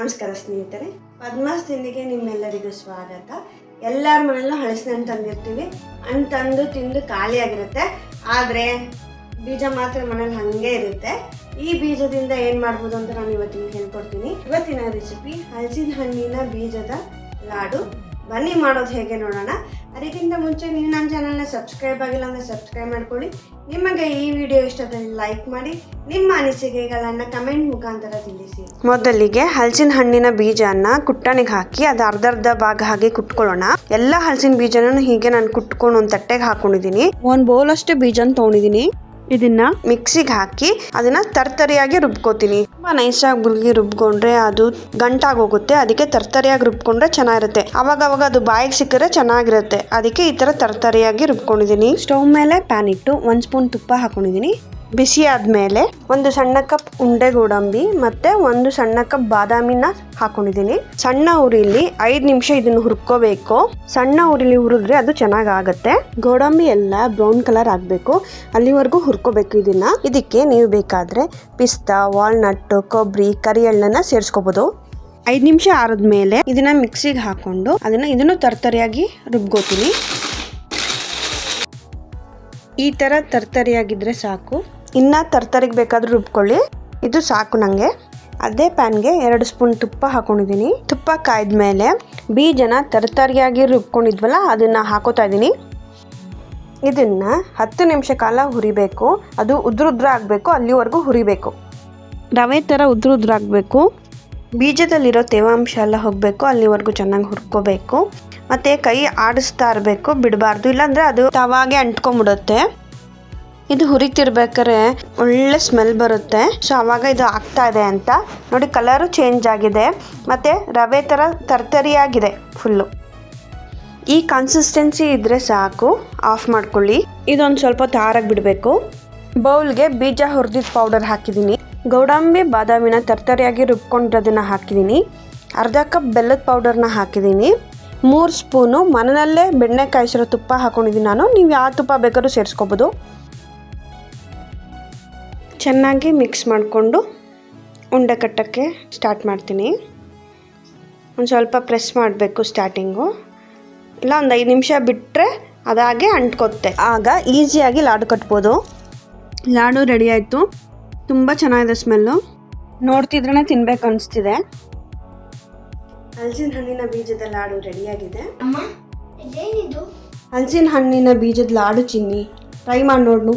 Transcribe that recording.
ನಮಸ್ಕಾರ ಸ್ನೇಹಿತರೆ, ಪದ್ಮಾಸ್ ತಿಂಡಿಗೆ ನಿಮ್ಮೆಲ್ಲರಿಗೂ ಸ್ವಾಗತ. ಎಲ್ಲರ ಮನೆಯಲ್ಲೂ ಹಲಸಿನ ಹಣ್ಣು ತಂದಿರ್ತೀವಿ. ಹಣ್ಣು ತಂದು ತಿಂದು ಖಾಲಿಯಾಗಿರುತ್ತೆ, ಆದರೆ ಬೀಜ ಮಾತ್ರ ಮನೇಲಿ ಹಾಗೆ ಇರುತ್ತೆ. ಈ ಬೀಜದಿಂದ ಏನು ಮಾಡ್ಬೋದು ಅಂತ ನಾನು ಇವತ್ತಿನ ಹೇಳ್ಕೊಡ್ತೀನಿ. ಇವತ್ತಿನ ರೆಸಿಪಿ ಹಲಸಿನ ಹಣ್ಣಿನ ಬೀಜದ ಲಾಡು. ಬನ್ನಿ ಮಾಡೋದು ಹೇಗೆ ನೋಡೋಣ. ಅದಕ್ಕಿಂತ ಮುಂಚೆ ನೀವು ನನ್ನ ಚಾನಲ್ನ ಸಬ್ಸ್ಕ್ರೈಬ್ ಆಗಿಲ್ಲ ಅಂದರೆ ಸಬ್ಸ್ಕ್ರೈಬ್ ಮಾಡ್ಕೊಳ್ಳಿ. ನಿಮಗೆ ಈ ವಿಡಿಯೋ ಇಷ್ಟದಲ್ಲಿ ಲೈಕ್ ಮಾಡಿ, ನಿಮ್ಮ ಅನಿಸಿಕೆಗಳನ್ನು ಕಮೆಂಟ್ ಮುಖಾಂತರ ತಿಳಿಸಿ. ಮೊದಲಿಗೆ ಹಲಸಿನ ಹಣ್ಣಿನ ಬೀಜನ ಕುಟ್ಟಣಿಗೆ ಹಾಕಿ ಅದು ಅರ್ಧ ಭಾಗ ಹಾಗೆ ಕುಟ್ಕೊಳ್ಳೋಣ. ಎಲ್ಲ ಹಲಸಿನ ಬೀಜನ ಹೀಗೆ ನಾನು ಕುಟ್ಕೊಂಡು ಒಂದು ತಟ್ಟೆಗೆ ಹಾಕೊಂಡಿದ್ದೀನಿ. ಒಂದು ಬೌಲ್ ಅಷ್ಟು ಬೀಜನ ತೊಗೊಂಡಿದ್ದೀನಿ. ಇದನ್ನ ಮಿಕ್ಸಿಗೆ ಹಾಕಿ ಅದನ್ನ ತರ್ತರಿಯಾಗಿ ರುಬ್ಕೋತೀನಿ. ತುಂಬಾ ನೈಸಾಗಿ ಬುಲ್ಗಿ ರುಬ್ಕೊಂಡ್ರೆ ಅದು ಗಂಟಾಗಿ ಹೋಗುತ್ತೆ. ಅದಕ್ಕೆ ತರ್ತರಿಯಾಗಿ ರುಬ್ಕೊಂಡ್ರೆ ಚೆನ್ನಾಗಿರುತ್ತೆ. ಅವಾಗ ಅದು ಬಾಯಿಗೆ ಸಿಕ್ಕರೆ ಚೆನ್ನಾಗಿರುತ್ತೆ. ಅದಕ್ಕೆ ಈ ತರ ತರ್ತರಿಯಾಗಿ ರುಬ್ಕೊಂಡಿದ್ದೀನಿ. ಸ್ಟವ್ ಮೇಲೆ ಪ್ಯಾನ್ ಇಟ್ಟು 1 ಸ್ಪೂನ್ ತುಪ್ಪ ಹಾಕೊಂಡಿದ್ದೀನಿ. ಬಿಸಿ ಆದ್ಮೇಲೆ 1 ಸಣ್ಣ ಕಪ್ ಉಂಡೆ ಗೋಡಂಬಿ ಮತ್ತೆ 1 ಸಣ್ಣ ಕಪ್ ಬಾದಾಮಿನ ಹಾಕೊಂಡಿದ್ದೀನಿ. ಸಣ್ಣ ಉರಿಲಿ 5 ನಿಮಿಷ ಇದನ್ನು ಹುರ್ಕೋಬೇಕು. ಸಣ್ಣ ಉರಿಲಿ ಹುರಿದ್ರೆ ಅದು ಚೆನ್ನಾಗಿ ಆಗುತ್ತೆ. ಗೋಡಂಬಿ ಎಲ್ಲ ಬ್ರೌನ್ ಕಲರ್ ಆಗಬೇಕು, ಅಲ್ಲಿವರೆಗೂ ಹುರ್ಕೋಬೇಕು ಇದನ್ನ. ಇದಕ್ಕೆ ನೀವು ಬೇಕಾದ್ರೆ ಪಿಸ್ತಾ, ವಾಲ್ನಟ್, ಕೊಬ್ಬರಿ, ಕರಿ ಎಳ್ಳನ್ನ ಸೇರಿಸ್ಕೋಬಹುದು. 5 ನಿಮಿಷ ಆರಿದ್ಮೇಲೆ ಇದನ್ನ ಮಿಕ್ಸಿಗೆ ಹಾಕೊಂಡು ಇದನ್ನು ತರ್ತರಿಯಾಗಿ ರುಬ್ಕೋತೀನಿ. ಈ ತರ ತರ್ತರಿಯಾಗಿದ್ರೆ ಸಾಕು. ಇನ್ನ ತರ್ತರಿಗೆ ಬೇಕಾದ್ರೂ ರುಬ್ಕೊಳ್ಳಿ, ಇದು ಸಾಕು ನನಗೆ. ಅದೇ ಪ್ಯಾನ್ಗೆ 2 ಸ್ಪೂನ್ ತುಪ್ಪ ಹಾಕೊಂಡಿದ್ದೀನಿ. ತುಪ್ಪ ಕಾಯ್ದ್ಮೇಲೆ ಬೀಜನ ತರ್ತರಿಯಾಗಿ ರುಬ್ಕೊಂಡಿದ್ವಲ್ಲ ಅದನ್ನ ಹಾಕೋತಾ ಇದ್ದೀನಿ. ಇದನ್ನ 10 ನಿಮಿಷ ಕಾಲ ಹುರಿಬೇಕು. ಅದು ಉದ್ರ ಆಗಬೇಕು, ಅಲ್ಲಿವರೆಗೂ ಹುರಿಬೇಕು. ರವೆ ಥರ ಉದ್ರ ಆಗಬೇಕು. ಬೀಜದಲ್ಲಿರೋ ತೇವಾಂಶ ಎಲ್ಲ ಹೋಗಬೇಕು, ಅಲ್ಲಿವರೆಗೂ ಚೆನ್ನಾಗಿ ಹುರ್ಕೋಬೇಕು. ಮತ್ತು ಕೈ ಆಡಿಸ್ತಾ ಇರಬೇಕು, ಬಿಡಬಾರ್ದು, ಇಲ್ಲಾಂದರೆ ಅದು ತವಾಗೆ ಅಂಟ್ಕೊಂಡ್ಬಿಡುತ್ತೆ. ಇದು ಹುರಿತಿರ್ಬೇಕಾದ್ರೆ ಒಳ್ಳೆ ಸ್ಮೆಲ್ ಬರುತ್ತೆ. ಸೊ ಆವಾಗ ಇದು ಆಗ್ತಾ ಇದೆ ಅಂತ ನೋಡಿ. ಕಲರು ಚೇಂಜ್ ಆಗಿದೆ ಮತ್ತು ರವೆ ಥರ ತರ್ತರಿಯಾಗಿದೆ ಫುಲ್ಲು. ಈ ಕನ್ಸಿಸ್ಟೆನ್ಸಿ ಇದ್ದರೆ ಸಾಕು, ಆಫ್ ಮಾಡ್ಕೊಳ್ಳಿ. ಇದೊಂದು ಸ್ವಲ್ಪ ತಾರಾಗಿ ಬಿಡಬೇಕು. ಬೌಲ್ಗೆ ಬೀಜ ಹುರಿದಿದ್ದ ಪೌಡರ್ ಹಾಕಿದ್ದೀನಿ. ಗೋಡಂಬಿ ಬಾದಾಮಿನ ತರ್ತರಿಯಾಗಿ ರುಬ್ಕೊಂಡಿರೋದನ್ನು ಹಾಕಿದ್ದೀನಿ. ಅರ್ಧ ಕಪ್ ಬೆಲ್ಲದ ಪೌಡರ್ನ ಹಾಕಿದ್ದೀನಿ. 3 ಸ್ಪೂನು ಮನೆಯಲ್ಲೇ ಬೆಣ್ಣೆ ಕಾಯಿಸಿರೋ ತುಪ್ಪ ಹಾಕೊಂಡಿದ್ದೀನಿ ನಾನು. ನೀವು ಯಾವ ತುಪ್ಪ ಬೇಕಾದ್ರೂ ಸೇರಿಸ್ಕೋಬೋದು. ಚೆನ್ನಾಗಿ ಮಿಕ್ಸ್ ಮಾಡಿಕೊಂಡು ಉಂಡೆ ಕಟ್ಟೋಕ್ಕೆ ಸ್ಟಾರ್ಟ್ ಮಾಡ್ತೀನಿ. ಒಂದು ಸ್ವಲ್ಪ ಪ್ರೆಸ್ ಮಾಡಬೇಕು ಸ್ಟಾರ್ಟಿಂಗು, ಇಲ್ಲ ಒಂದು 5 ನಿಮಿಷ ಬಿಟ್ಟರೆ ಅದಾಗೆ ಅಂಟ್ಕೊತ್ತೆ. ಆಗ ಈಸಿಯಾಗಿ ಲಾಡು ಕಟ್ಬೋದು. ಲಾಡು ರೆಡಿ ಆಯಿತು. ತುಂಬ ಚೆನ್ನಾಗಿದೆ ಸ್ಮೆಲ್ಲು. ನೋಡ್ತಿದ್ರೇ ತಿನ್ಬೇಕು ಅನಿಸ್ತಿದೆ. ಹಲಸಿನ ಹಣ್ಣಿನ ಬೀಜದ ಲಾಡು ರೆಡಿಯಾಗಿದೆ. ಹಲಸಿನ ಹಣ್ಣಿನ ಬೀಜದ ಲಾಡು ಚಿನ್ನಿ ಟ್ರೈ ಮಾಡಿ ನೋಡು.